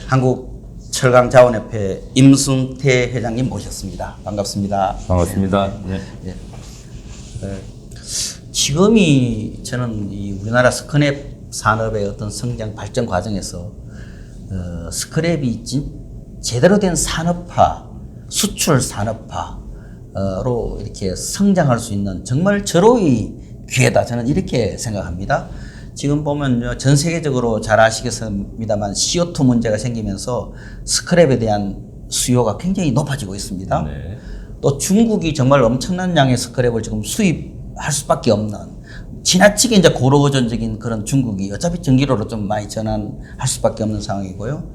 한국철강자원협회 임승태 회장님 모셨습니다. 반갑습니다. 반갑습니다. 네. 네. 지금이 저는 이 우리나라 스크랩 산업의 어떤 성장 발전 과정에서 스크랩이 제대로 된 산업화, 수출 산업화로 이렇게 성장할 수 있는 정말 절호의 기회다. 저는 이렇게 생각합니다. 지금 보면 전 세계적으로 잘 아시겠습니다만 CO2 문제가 생기면서 스크랩에 대한 수요가 굉장히 높아지고 있습니다. 네. 또 중국이 정말 엄청난 양의 스크랩을 지금 수입할 수밖에 없는 지나치게 이제 고로의존적인 그런 중국이 어차피 전기료로 좀 많이 전환할 수밖에 없는 상황이고요.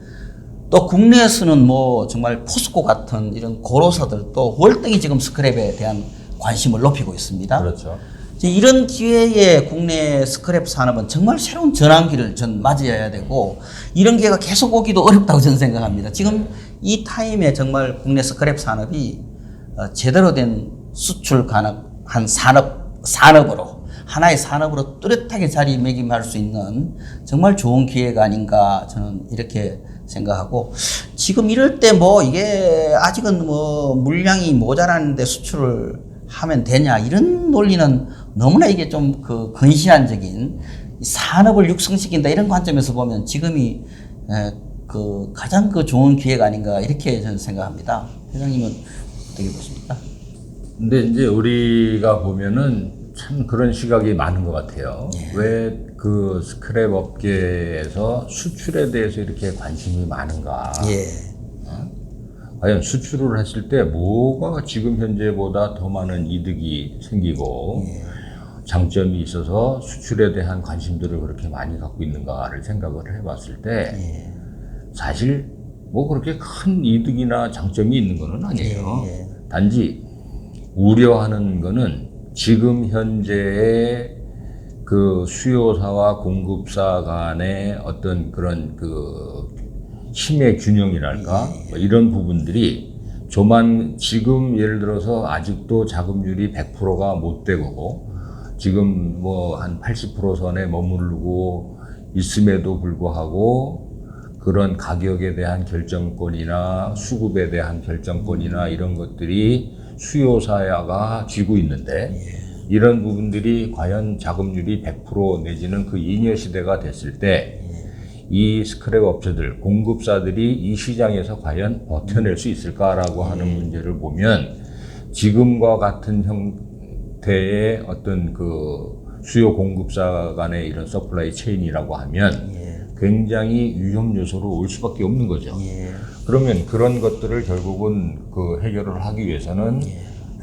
또 국내에서는 뭐 정말 포스코 같은 이런 고로사들도 월등히 지금 스크랩에 대한 관심을 높이고 있습니다. 그렇죠. 이런 기회에 국내 스크랩 산업은 정말 새로운 전환기를 전 맞이해야 되고 이런 기회가 계속 오기도 어렵다고 저는 생각합니다. 지금 이 타임에 정말 국내 스크랩 산업이 제대로 된 수출 가능한 산업으로 하나의 산업으로 뚜렷하게 자리매김할 수 있는 정말 좋은 기회가 아닌가 저는 이렇게 생각하고 지금 이럴 때 뭐 이게 아직은 뭐 물량이 모자라는데 수출을 하면 되냐 이런 논리는 너무나 이게 좀 그 근시안적인 산업을 육성시킨다 이런 관점에서 보면 지금이 그 가장 그 좋은 기회가 아닌가 이렇게 저는 생각합니다. 회장님은 어떻게 보십니까? 근데 이제 우리가 보면은 참 그런 시각이 많은 것 같아요. 예. 왜 그 스크랩 업계에서 수출에 대해서 이렇게 관심이 많은가? 예. 과연 수출을 했을 때 뭐가 지금 현재보다 더 많은 이득이 생기고 장점이 있어서 수출에 대한 관심들을 그렇게 많이 갖고 있는가를 생각을 해봤을 때 사실 뭐 그렇게 큰 이득이나 장점이 있는 거는 아니에요. 단지 우려하는 거는 지금 현재의 그 수요사와 공급사 간의 어떤 그런 그 힘의 균형이랄까 뭐 이런 부분들이 지금 예를 들어서 아직도 자금률이 100%가 못 되고 지금 뭐 한 80% 선에 머무르고 있음에도 불구하고 그런 가격에 대한 결정권이나 수급에 대한 결정권이나 이런 것들이 수요사가 쥐고 있는데 이런 부분들이 과연 자금률이 100% 내지는 그 잉여 시대가 됐을 때 이 스크랩 업체들, 공급사들이 이 시장에서 과연 버텨낼 수 있을까라고 하는 문제를 보면 지금과 같은 형태의 어떤 그 수요 공급사 간의 이런 서플라이 체인이라고 하면 굉장히 위험 요소로 올 수밖에 없는 거죠. 그러면 그런 것들을 결국은 그 해결을 하기 위해서는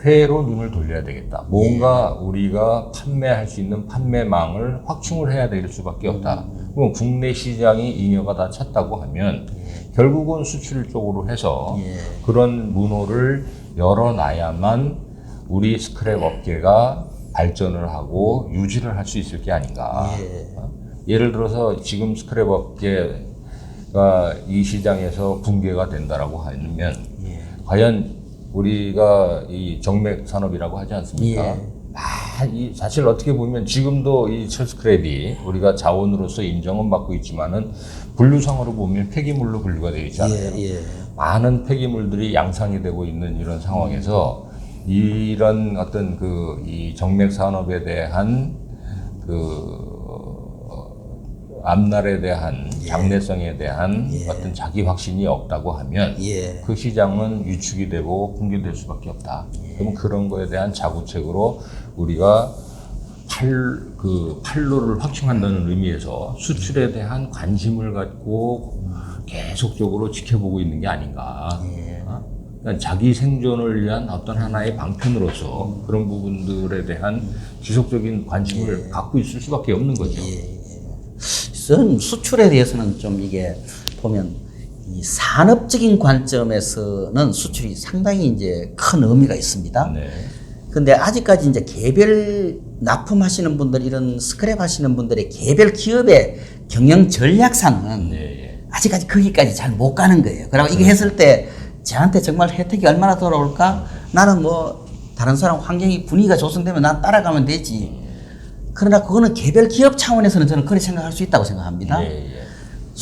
회로 눈을 돌려야 되겠다. 뭔가 우리가 판매할 수 있는 판매망을 확충을 해야 될 수밖에 없다. 그럼 국내 시장이 잉여가 다 찼다고 하면 결국은 수출 쪽으로 해서 그런 문호를 열어놔야만 우리 스크랩 업계가 발전을 하고 유지를 할 수 있을 게 아닌가. 예를 들어서 지금 스크랩 업계가 이 시장에서 붕괴가 된다라고 하면 과연 우리가 이 정맥 산업이라고 하지 않습니까? 사실 어떻게 보면 지금도 이 철스크랩이 우리가 자원으로서 인정은 받고 있지만은 분류상으로 보면 폐기물로 분류가 되어 있잖아요. 많은 폐기물들이 양산이 되고 있는 이런 상황에서 이런 어떤 그 이 정맥 산업에 대한 그 앞날에 대한 장래성에 대한 어떤 자기 확신이 없다고 하면 그 시장은 위축이 되고 붕괴될 수밖에 없다. 그럼 그런 거에 대한 자구책으로 우리가 판로를 확충한다는 의미에서 수출에 대한 관심을 갖고 계속적으로 지켜보고 있는 게 아닌가. 그러니까 자기 생존을 위한 어떤 하나의 방편으로서 그런 부분들에 대한 지속적인 관심을 갖고 있을 수밖에 없는 거죠. 저는 수출에 대해서는 좀 이게 보면 이 산업적인 관점에서는 수출이 상당히 이제 큰 의미가 있습니다. 근데 아직까지 이제 개별 납품하시는 분들, 이런 스크랩 하시는 분들의 개별 기업의 경영 전략상은 아직까지 거기까지 잘 못 가는 거예요. 그리고 이거 했을 때 저한테 정말 혜택이 얼마나 돌아올까? 나는 뭐 다른 사람 환경이 분위기가 조성되면 난 따라가면 되지. 그러나 그거는 개별 기업 차원에서는 저는 그렇게 생각할 수 있다고 생각합니다.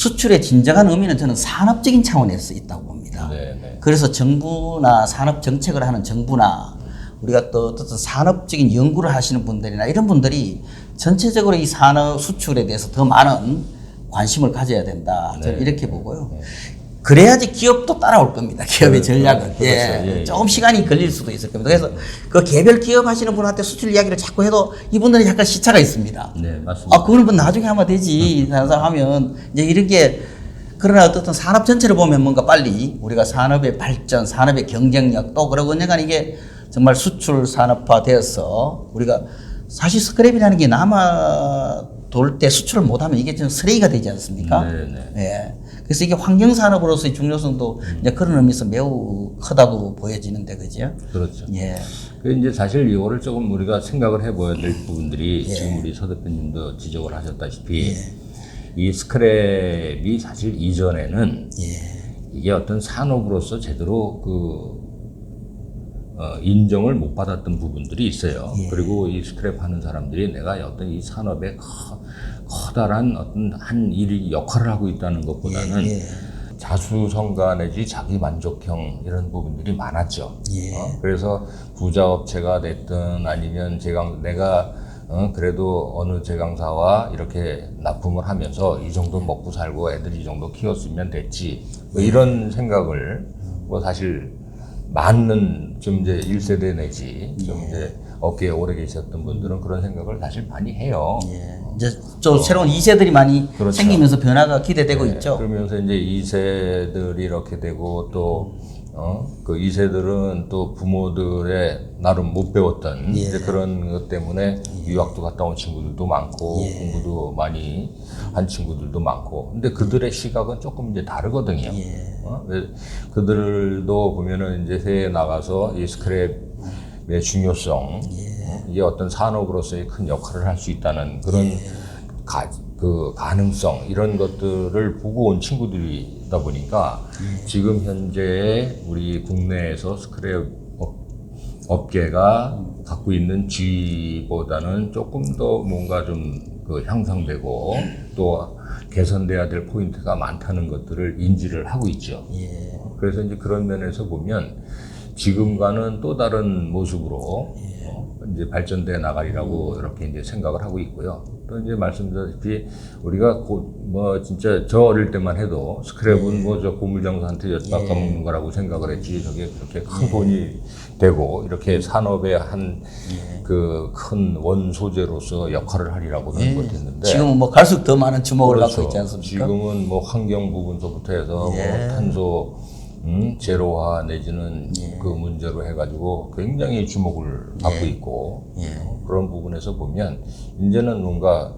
수출의 진정한 의미는 저는 산업적인 차원에서 있다고 봅니다. 네. 그래서 정부나 산업 정책을 하는 정부나 우리가 또 어떤 산업적인 연구를 하시는 분들이나 이런 분들이 전체적으로 이 산업 수출에 대해서 더 많은 관심을 가져야 된다. 저는 이렇게 보고요. 그래야지 기업도 따라올 겁니다. 기업의 전략은. 그렇죠. 조금 시간이 걸릴 수도 있을 겁니다. 그래서 그 개별 기업 하시는 분한테 수출 이야기를 자꾸 해도 이분들은 약간 시차가 있습니다. 네, 맞습니다. 그거는 뭐 나중에 하면 되지. 하면 이제 이런 게 그러나 어떻든 산업 전체를 보면 뭔가 빨리 우리가 산업의 발전, 산업의 경쟁력 또 그러고 언젠간 이게 정말 수출 산업화 되어서 우리가 사실 스크랩이라는 게 남아 돌 때 수출을 못하면 이게 좀 쓰레기가 되지 않습니까? 네. 예. 그래서 이게 환경 산업으로서의 중요성도 이제 그런 의미에서 매우 크다고 보여지는데 그죠? 그렇죠. 예. 그 이제 사실 이거를 조금 우리가 생각을 해봐야 될 부분들이 지금 우리 서 대표님도 지적을 하셨다시피 이 스크랩이 사실 이전에는 이게 어떤 산업으로서 제대로 인정을 못 받았던 부분들이 있어요. 그리고 이 스크랩 하는 사람들이 내가 어떤 이 산업에 커다란 어떤 한 일이 역할을 하고 있다는 것보다는 자수성가 내지 자기 만족형 이런 부분들이 많았죠. 그래서 부자업체가 됐든 아니면 내가 그래도 어느 제강사와 이렇게 납품을 하면서 이 정도 먹고 살고 애들 이 정도 키웠으면 됐지. 뭐 이런 생각을 뭐 사실 많은 좀 이제 1세대 내지 좀 이제 업계에 오래 계셨던 분들은 그런 생각을 사실 많이 해요. 이제 또 새로운 2세들이 많이 그렇죠. 생기면서 변화가 기대되고 있죠. 그러면서 이제 2세들이 이렇게 되고 또 그 2세들은 또 부모들의 나름 못 배웠던 이제 그런 것 때문에 유학도 갔다 온 친구들도 많고 공부도 많이 한 친구들도 많고 근데 그들의 시각은 조금 이제 다르거든요. 그들도 보면은 이제 해외에 나가서 이 스크랩의 중요성, 이게 어떤 산업으로서의 큰 역할을 할 수 있다는 그런 가능성 이런 것들을 보고 온 친구들이다 보니까 지금 현재 우리 국내에서 스크랩 업계가 갖고 있는 지위보다는 조금 더 뭔가 좀 향상되고 또 개선돼야 될 포인트가 많다는 것들을 인지를 하고 있죠. 그래서 이제 그런 면에서 보면 지금과는 또 다른 모습으로 이제 발전돼 나가리라고 이렇게 이제 생각을 하고 있고요. 또 이제 말씀드렸다시피 우리가 뭐 진짜 저 어릴 때만 해도 스크랩은 뭐 저 고물장사한테 엿바꿔 먹는 거라고 생각을 했지 저게 그렇게 큰 돈이 되고 이렇게 산업의 한 그 큰 원소재로서 역할을 하리라고는 못했는데 지금은 뭐 갈수록 더 많은 주목을 그렇죠. 받고 있지 않습니까? 지금은 뭐 환경 부분서부터 해서 뭐 탄소 제로화 내지는 그 문제로 해가지고 굉장히 주목을 받고 있고 그런 부분에서 보면 이제는 뭔가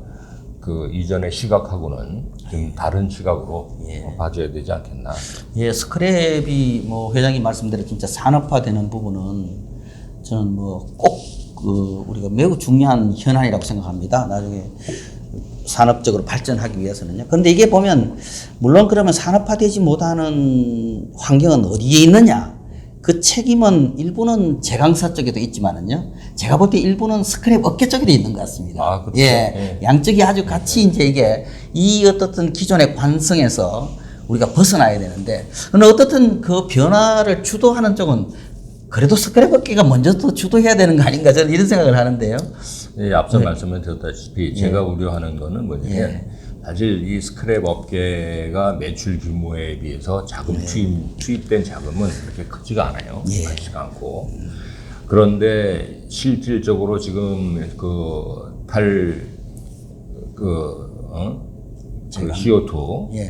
그 이전의 시각하고는 좀 다른 시각으로 봐줘야 되지 않겠나. 스크랩이 뭐 회장님 말씀대로 진짜 산업화되는 부분은 저는 뭐 꼭 우리가 매우 중요한 현안이라고 생각합니다. 나중에 산업적으로 발전하기 위해서는요. 근데 이게 보면 물론 그러면 산업화되지 못하는 환경은 어디에 있느냐? 그 책임은 일부는 제강사 쪽에도 있지만은요. 제가 볼 때 일부는 스크랩 업계 쪽에도 있는 것 같습니다. 그렇죠. 양쪽이 아주 같이 이제 이게 이 어떻든 기존의 관성에서 우리가 벗어나야 되는데, 근데 어떻든 그 변화를 주도하는 쪽은 그래도 스크랩 업계가 먼저 더 주도해야 되는 거 아닌가 저는 이런 생각을 하는데요. 앞서 말씀을 드렸다시피 제가 우려하는 거는 뭐냐면 사실 이 스크랩 업계가 매출 규모에 비해서 자금 투입된 자금은 그렇게 크지가 않아요. 많지가 않고. 그런데 실질적으로 지금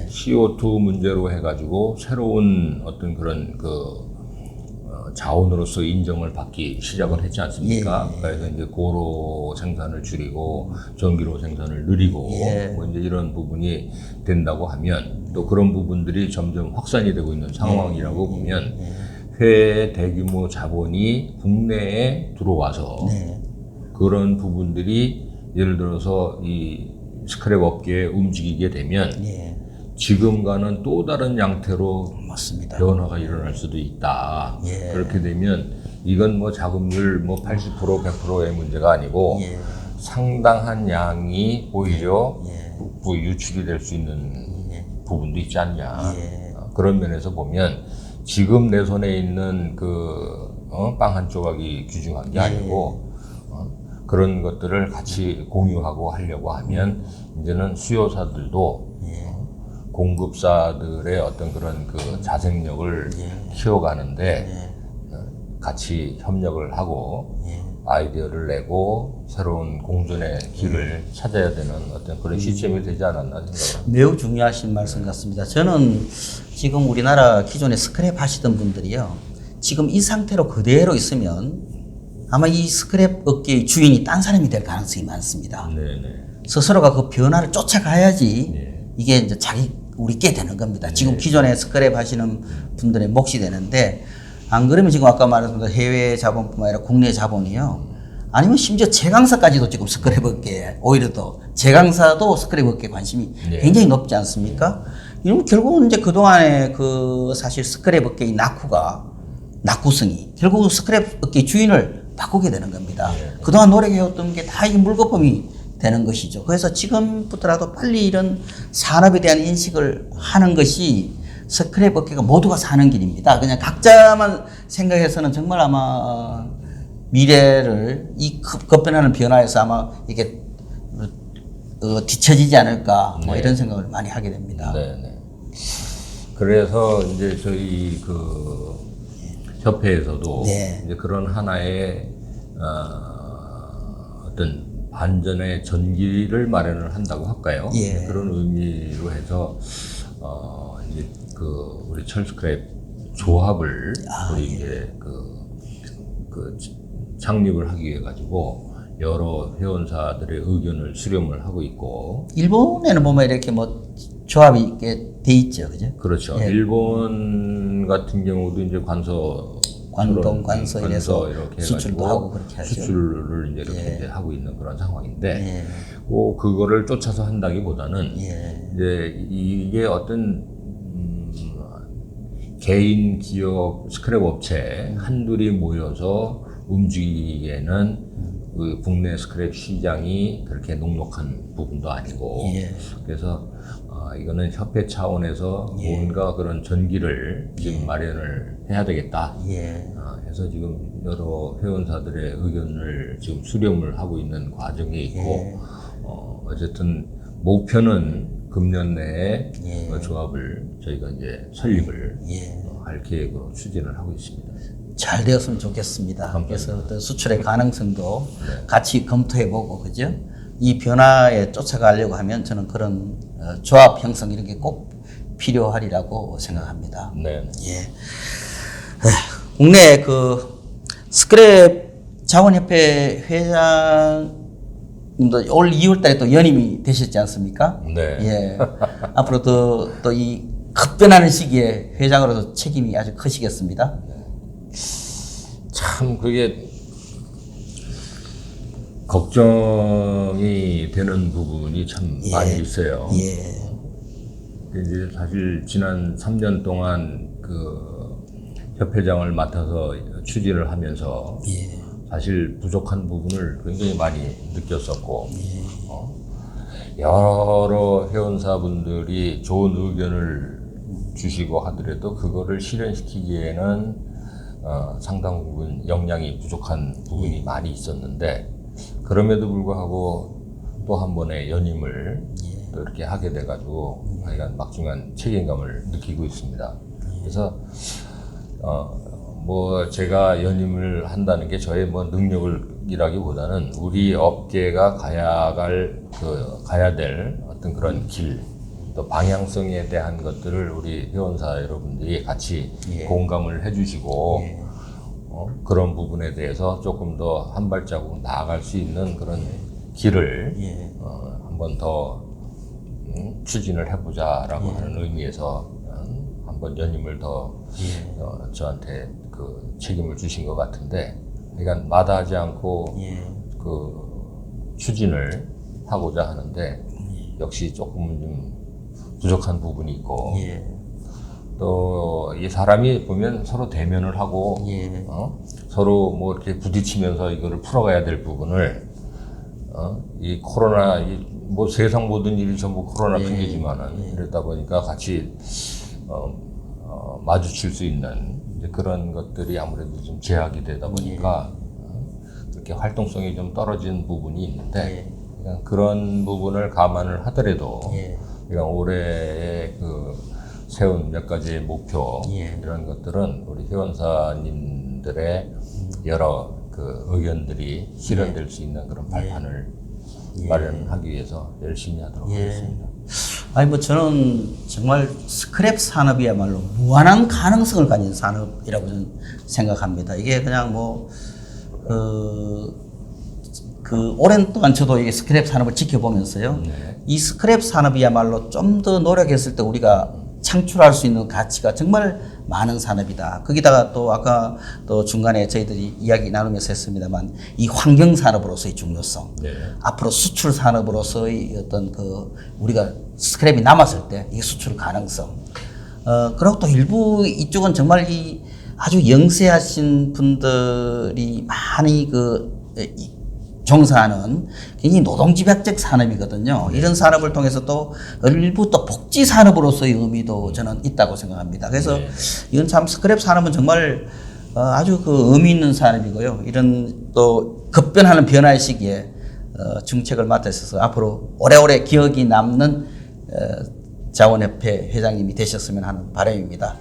CO2 문제로 해가지고 새로운 어떤 그런 자원으로서 인정을 받기 시작을 했지 않습니까? 그래서 이제 고로 생산을 줄이고 전기로 생산을 늘리고 뭐 이제 이런 부분이 된다고 하면 또 그런 부분들이 점점 확산이 되고 있는 상황이라고 보면 해외 대규모 자본이 국내에 들어와서 그런 부분들이 예를 들어서 이 스크랩 업계에 움직이게 되면 지금과는 또 다른 양태로 맞습니다. 변화가 일어날 수도 있다. 그렇게 되면 이건 뭐 자금률 뭐 80% 100%의 문제가 아니고 상당한 양이 오히려 북부 유출이 될 수 있는 부분도 있지 않냐. 예. 그런 면에서 보면 지금 내 손에 있는 빵 한 조각이 귀중한 게 아니고 그런 것들을 같이 공유하고 하려고 하면 이제는 수요사들도 공급사들의 어떤 그런 그 자생력을 키워가는데 같이 협력을 하고 아이디어를 내고 새로운 공존의 길을 찾아야 되는 어떤 그런 시점이 되지 않았나 생각합니다. 매우 중요하신 말씀 같습니다. 저는 지금 우리나라 기존에 스크랩 하시던 분들이요. 지금 이 상태로 그대로 있으면 아마 이 스크랩 업계의 주인이 딴 사람이 될 가능성이 많습니다. 네네. 스스로가 그 변화를 쫓아가야지 네. 이게 이제 우리 게 되는 겁니다. 지금 기존에 스크랩 하시는 분들의 몫이 되는데 안 그러면 지금 아까 말했던 해외 자본뿐만 아니라 국내 자본이요. 아니면 심지어 제강사까지도 지금 스크랩 업계에 오히려 더 제강사도 스크랩 업계에 관심이 네. 굉장히 높지 않습니까? 이러면 결국은 이제 그동안에 그 사실 스크랩 업계의 낙후성이 결국은 스크랩 업계의 주인을 바꾸게 되는 겁니다. 그동안 노력해왔던 게 다 이게 물거품이 되는 것이죠. 그래서 지금부터라도 빨리 이런 산업에 대한 인식을 하는 것이 스크랩 업계가 모두가 사는 길입니다. 그냥 각자만 생각해서는 정말 아마 미래를 이 급변하는 변화에서 아마 이게 뒤처지지 않을까 뭐 이런 생각을 많이 하게 됩니다. 네네. 그래서 이제 저희 그 협회에서도 네. 이제 그런 하나의 어떤 반전의 전기를 마련을 한다고 할까요? 예. 그런 의미로 해서 이제 그 우리 철스크랩 조합을 우리 이제 그 창립을 하기 위해 가지고 여러 회원사들의 의견을 수렴을 하고 있고. 일본에는 보면 이렇게 뭐 조합이 이렇게 돼 있죠, 그죠? 그렇죠. 예. 일본 같은 경우도 이제 관동, 관서 이래서 이렇게 수출도 해가지고 하고 그렇게 하죠. 수출을 이제 이렇게 예. 이제 하고 있는 그런 상황인데, 예. 그거를 쫓아서 한다기보다는 예. 이제 이게 어떤 개인 기업 스크랩 업체 한둘이 모여서 움직이기에는 그 국내 스크랩 시장이 그렇게 녹록한 부분도 아니고 예. 그래서 이거는 협회 차원에서 뭔가 그런 전기를 지금 마련을 해야 되겠다. 예. 해서 지금 여러 회원사들의 의견을 지금 수렴을 하고 있는 과정에 있고 어쨌든 목표는 금년 내에 조합을 저희가 이제 설립을 할 계획으로 추진을 하고 있습니다. 잘 되었으면 좋겠습니다. 그래서 어떤 수출의 가능성도 같이 검토해보고, 그죠? 이 변화에 쫓아가려고 하면 저는 그런 조합 형성 이런 게 꼭 필요하리라고 생각합니다. 네. 예. 국내 그 스크랩 자원협회 회장님도 올 2월 달에 또 연임이 되셨지 않습니까? 네. 예. 앞으로 또 이 급변하는 시기에 회장으로서 책임이 아주 크시겠습니다. 참 그게 걱정이 되는 부분이 참 많이 있어요. 예. 이제 사실 지난 3년 동안 그 협회장을 맡아서 추진을 하면서 사실 부족한 부분을 굉장히 많이 느꼈었고 여러 회원사분들이 좋은 의견을 주시고 하더라도 그거를 실현시키기에는 상당 부분 역량이 부족한 부분이 많이 있었는데 그럼에도 불구하고 또 한 번의 연임을 또 이렇게 하게 돼가지고 하여간 막중한 책임감을 느끼고 있습니다. 그래서 뭐 제가 연임을 한다는 게 저의 뭐 능력이라기보다는 우리 업계가 가야 될 어떤 그런 길, 또 방향성에 대한 것들을 우리 회원사 여러분들이 같이 공감을 해주시고 그런 부분에 대해서 조금 더 한 발자국 나아갈 수 있는 그런 길을 한번 더 추진을 해보자라고 하는 의미에서 한번 연임을 더 저한테 그 책임을 주신 것 같은데, 그러니까 마다하지 않고 그 추진을 하고자 하는데 역시 조금은 좀 부족한 부분이 있고 또 이 사람이 보면 서로 대면을 하고 서로 뭐 이렇게 부딪히면서 이거를 풀어가야 될 부분을 이 코로나 뭐 세상 모든 일이 전부 코로나 예. 핑계지만은 이러다 보니까 같이 마주칠 수 있는 이제 그런 것들이 아무래도 좀 제약이 되다 보니까 그렇게 활동성이 좀 떨어진 부분이 있는데 그냥 그런 부분을 감안을 하더라도 그냥 올해의 그 세운 몇 가지의 목표 이런 것들은 우리 회원사님들의 여러 그 의견들이 실현될 수 있는 그런 발판을 마련하기 위해서 열심히 하도록 하겠습니다. 아니 뭐 저는 정말 스크랩 산업이야말로 무한한 가능성을 가진 산업이라고 저는 생각합니다. 이게 그냥 뭐 그 오랜 동안 저도 이 스크랩 산업을 지켜보면서요. 이 스크랩 산업이야말로 좀 더 노력했을 때 우리가 창출할 수 있는 가치가 정말 많은 산업이다. 거기다가 또 아까 또 중간에 저희들이 이야기 나누면서 했습니다만 이 환경 산업으로서의 중요성, 앞으로 수출 산업으로서의 어떤 그 우리가 스크랩이 남았을 때 이 수출 가능성, 그리고 또 일부 이쪽은 정말 이 아주 영세하신 분들이 많이 종사하는 굉장히 노동집약적 산업이거든요. 이런 산업을 통해서 또 일부 또 복지 산업으로서의 의미도 저는 있다고 생각합니다. 그래서 이건 참 스크랩 산업은 정말 아주 그 의미 있는 산업이고요. 이런 또 급변하는 변화의 시기에 정책을 맡아 있어서 앞으로 오래오래 기억이 남는 자원협회 회장님이 되셨으면 하는 바람입니다.